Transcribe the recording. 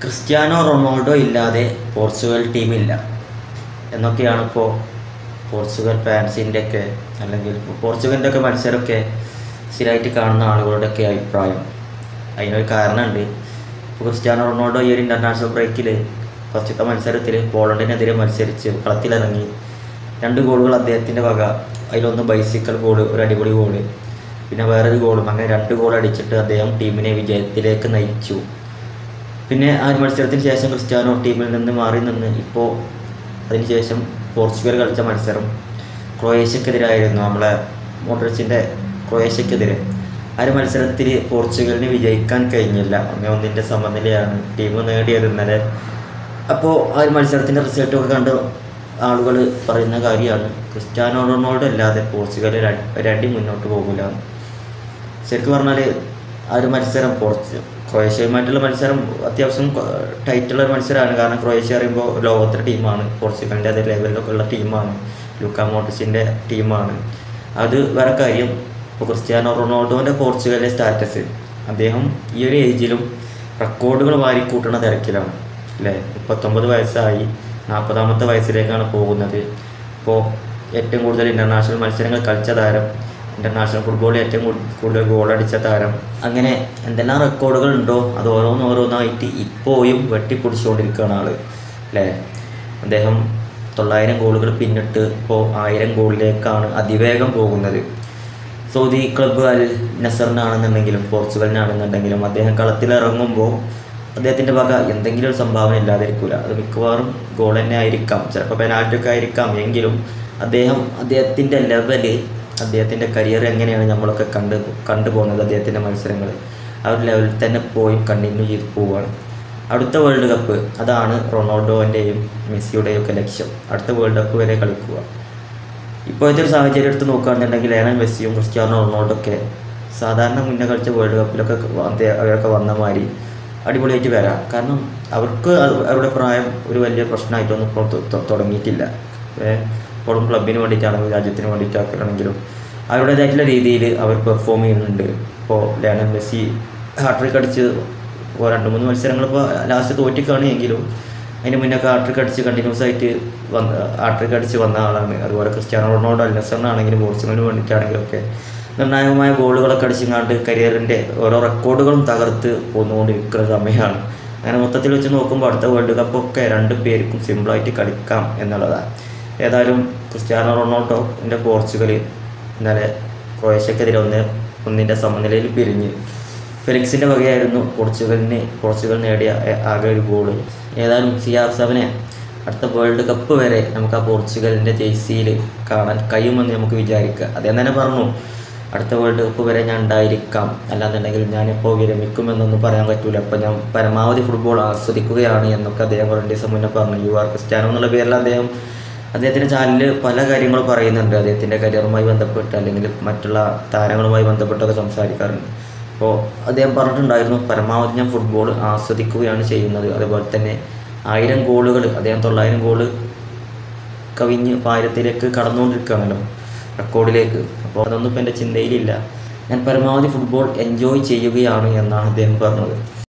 Cristiano Ronaldo ഇല്ലാതെ Portugal ടീമില്ല എന്നൊക്കെയാണ് ഇപ്പോൾ പോർച്ചുഗൽ ഫാൻസിൻ്റെയൊക്കെ അല്ലെങ്കിൽ പോർച്ചുഗലിൻ്റെ ഒക്കെ മത്സരമൊക്കെ സ്ഥിരമായിട്ട് കാണുന്ന ആളുകളുടെയൊക്കെ അഭിപ്രായം. അതിനൊരു കാരണമുണ്ട്. ഇപ്പോൾ ക്രിസ്ത്യാനോ റൊണാൾഡോ ഈ ഒരു ഇൻ്റർനാഷണൽ ബ്രേക്കിൽ ഫസ്റ്റത്തെ മത്സരത്തിൽ പോളണ്ടിനെതിരെ മത്സരിച്ച് കളത്തിലിറങ്ങി 2 ഗോളുകൾ അദ്ദേഹത്തിൻ്റെ വക. അതിലൊന്ന് ബൈസിക്കൽ ഗോൾ, ഒരു അടിപൊളി ഗോള്, പിന്നെ വേറൊരു ഗോളും, അങ്ങനെ 2 ഗോൾ അടിച്ചിട്ട് അദ്ദേഹം ടീമിനെ വിജയത്തിലേക്ക് നയിച്ചു. പിന്നെ ആ ഒരു മത്സരത്തിന് ശേഷം ക്രിസ്ത്യാനോ ടീമിൽ നിന്ന് മാറി നിന്ന് ഇപ്പോൾ അതിനുശേഷം പോർച്ചുഗൽ കളിച്ച മത്സരം ക്രൊയേഷ്യക്കെതിരായിരുന്നു. നമ്മളെ മോഡ്രിച്ചിൻ്റെ ക്രൊയേഷ്യക്കെതിരെ. ആ ഒരു മത്സരത്തിൽ പോർച്ചുഗലിന് വിജയിക്കാൻ കഴിഞ്ഞില്ല. 1-1 സമനിലയാണ് ടീം നേടിയത് ഇന്നലെ. അപ്പോൾ ആ ഒരു മത്സരത്തിൻ്റെ റിസൾട്ടൊക്കെ കണ്ട് ആളുകൾ പറയുന്ന കാര്യമാണ് ക്രിസ്ത്യാനോ റൊണാൾഡോ അല്ലാതെ പോർച്ചുഗൽ ഒരടി മുന്നോട്ട് പോകില്ല. ശരിക്കും പറഞ്ഞാൽ ആ ഒരു മത്സരം ക്രൊയേഷ്യയുമായിട്ടുള്ള മത്സരം അത്യാവശ്യം ടൈറ്റുള്ളൊരു മത്സരമാണ്. കാരണം ക്രൊയേഷ്യ പറയുമ്പോൾ ലോകത്തിലെ ടീമാണ്, പോർച്ചുഗലിൻ്റെ അതേ ലെവലിലൊക്കെ ഉള്ള ടീമാണ്, ലൂക്ക മോഡ്രിച്ചിൻ്റെ ടീമാണ്. അത് വേറെ കാര്യം. ഇപ്പോൾ ക്രിസ്ത്യാനോ റൊണാൾഡോൻ്റെ പോർച്ചുഗലിലെ സ്റ്റാറ്റസ്, അദ്ദേഹം ഈ ഒരു ഏജിലും റെക്കോർഡുകൾ വാരിക്കൂട്ടുന്ന തിരക്കിലാണ് അല്ലേ. 39 വയസ്സായി, 40ാമത്തെ വയസ്സിലേക്കാണ് പോകുന്നത്. ഇപ്പോൾ ഏറ്റവും കൂടുതൽ ഇൻ്റർനാഷണൽ മത്സരങ്ങൾ കളിച്ച താരം, ഇൻ്റർനാഷണൽ ഫുട്ബോളിൽ ഏറ്റവും കൂടുതൽ ഗോളടിച്ച താരം, അങ്ങനെ എന്തെല്ലാം റെക്കോർഡുകൾ ഉണ്ടോ അത് ഓരോന്നോരോന്നായിട്ട് ഇപ്പോഴും വെട്ടിപ്പിടിച്ചുകൊണ്ടിരിക്കുകയാണ് ആൾ അല്ലേ. അദ്ദേഹം 900 ഗോളുകൾ പിന്നിട്ട് ഇപ്പോൾ 1000 ഗോളിലേക്കാണ് അതിവേഗം പോകുന്നത്. സൗദി ക്ലബ്ബ് അൽ നസറിനാണെന്നുണ്ടെങ്കിലും പോർച്ചുഗലിനാണെന്നുണ്ടെങ്കിലും അദ്ദേഹം കളത്തിലിറങ്ങുമ്പോൾ അദ്ദേഹത്തിൻ്റെ വക എന്തെങ്കിലും ഒരു സംഭാവന ഇല്ലാതിരിക്കില്ല. അത് മിക്കവാറും ഗോൾ തന്നെ ആയിരിക്കാം, ചിലപ്പോൾ പെനാൽറ്റിയൊക്കെ ആയിരിക്കാം. എങ്കിലും അദ്ദേഹത്തിൻ്റെ ലെവല്, അദ്ദേഹത്തിൻ്റെ കരിയർ എങ്ങനെയാണ് നമ്മളൊക്കെ കണ്ടുപോകുന്നത്, അദ്ദേഹത്തിൻ്റെ മത്സരങ്ങൾ ആ ഒരു ലെവലിൽ തന്നെ പോയി കണ്ടിന്യൂ ചെയ്ത് പോവുകയാണ്. അടുത്ത വേൾഡ് കപ്പ്, അതാണ് റൊണാൾഡോൻ്റെയും മെസ്സിയുടെയും ഒക്കെ ലക്ഷ്യം. അടുത്ത വേൾഡ് കപ്പ് വരെ കളിക്കുക. ഇപ്പോഴത്തെ ഒരു സാഹചര്യം എടുത്ത് നോക്കുകയാണെന്നുണ്ടെങ്കിൽ ലയണൽ മെസ്സിയും ക്രിസ്ത്യാനോ റൊണാൾഡോ ഒക്കെ സാധാരണ മുന്നേ കളിച്ച വേൾഡ് കപ്പിലൊക്കെ അവരൊക്കെ വന്ന മാതിരി അടിപൊളിയായിട്ട് വരാം. കാരണം അവർക്ക് അവരുടെ പ്രായം ഒരു വലിയ പ്രശ്നമായിട്ടൊന്നും ഇപ്പോൾ തുടങ്ങിയിട്ടില്ല. ഇപ്പോഴും ക്ലബിന് വേണ്ടിയിട്ടാണെങ്കിലും രാജ്യത്തിന് വേണ്ടിയിട്ടാണെങ്കിലും അവരുടേതായിട്ടുള്ള രീതിയിൽ അവർ പെർഫോം ചെയ്യുന്നുണ്ട്. ഇപ്പോൾ ലയണൽ മെസ്സി ഹാട്രിക് അടിച്ച് 2-3 മത്സരങ്ങൾ ഇപ്പോൾ ലാസ്റ്റ് തോറ്റിക്കാണെങ്കിലും അതിന് മുന്നേ ഹാട്രിക് അടിച്ച് കണ്ടിന്യൂസ് ആയിട്ട് ഹാട്രിക് അടിച്ച് വന്ന ആളാണ്. അതുപോലെ ക്രിസ്ത്യാനോ റൊണാൾഡോ അൽ നസറിനാണെങ്കിലും പോർച്ചുഗലിന് വേണ്ടിയിട്ടാണെങ്കിലും ഒക്കെ നിർണായകമായ ഗോളുകളൊക്കെ അടിച്ചുകൊണ്ട് കരിയറിൻ്റെ ഓരോ റെക്കോർഡുകളും തകർത്ത് പോന്നുകൊണ്ടിരിക്കുന്ന സമയമാണ്. അങ്ങനെ മൊത്തത്തിൽ വെച്ച് നോക്കുമ്പോൾ അടുത്ത വേൾഡ് കപ്പൊക്കെ 2 പേർക്കും സിമ്പിളായിട്ട് കളിക്കാം എന്നുള്ളതാണ്. ഏതായാലും ക്രിസ്ത്യാനോ റൊണാൾഡോൻ്റെ പോർച്ചുഗൽ ഇന്നലെ ക്രൊയേഷ്യക്കെതിരെ 1-1 സമനിലയിൽ പിരിഞ്ഞ്. ഫെലിക്സിൻ്റെ വകയായിരുന്നു പോർച്ചുഗൽ നേടിയ ആകെ ഒരു ഗോള്. ഏതായാലും CR7 അടുത്ത വേൾഡ് കപ്പ് വരെ നമുക്ക് ആ പോർച്ചുഗലിൻ്റെ ജേഴ്സിയിൽ കാണാൻ കഴിയുമെന്ന് നമുക്ക് വിചാരിക്കുക. അദ്ദേഹം തന്നെ പറഞ്ഞു, അടുത്ത വേൾഡ് കപ്പ് വരെ ഞാൻ ഉണ്ടായിരിക്കാം, അല്ലാന്നുണ്ടെങ്കിൽ ഞാനിപ്പോൾ വിരമിക്കുമെന്നൊന്നും പറയാൻ പറ്റൂല, അപ്പോൾ ഞാൻ പരമാവധി ഫുട്ബോൾ ആസ്വദിക്കുകയാണ് എന്നൊക്കെ അദ്ദേഹം 2 ദിവസം മുന്നേ പറഞ്ഞു. യു ആർ ക്രിസ്ത്യാനോ എന്നുള്ള പേരിൽ അദ്ദേഹത്തിൻ്റെ ചാനലിൽ പല കാര്യങ്ങളും പറയുന്നുണ്ട്. അദ്ദേഹത്തിൻ്റെ കരിയറുമായി ബന്ധപ്പെട്ട് അല്ലെങ്കിൽ മറ്റുള്ള താരങ്ങളുമായി ബന്ധപ്പെട്ടൊക്കെ സംസാരിക്കാറുണ്ട്. അപ്പോൾ അദ്ദേഹം പറഞ്ഞിട്ടുണ്ടായിരുന്നു, പരമാവധി ഞാൻ ഫുട്ബോൾ ആസ്വദിക്കുകയാണ് ചെയ്യുന്നത്. അതുപോലെ തന്നെ 1000 ഗോളുകൾ, അദ്ദേഹം 900 ഗോള് കവിഞ്ഞ് 1000ത്തിലേക്ക് കടന്നുകൊണ്ടിരിക്കുകയാണല്ലോ, റെക്കോർഡിലേക്ക്. അപ്പോൾ അതൊന്നും ഇപ്പോൾ എൻ്റെ ചിന്തയിലില്ല. ഞാൻ പരമാവധി ഫുട്ബോൾ എൻജോയ് ചെയ്യുകയാണ് എന്നാണ് അദ്ദേഹം പറഞ്ഞത്.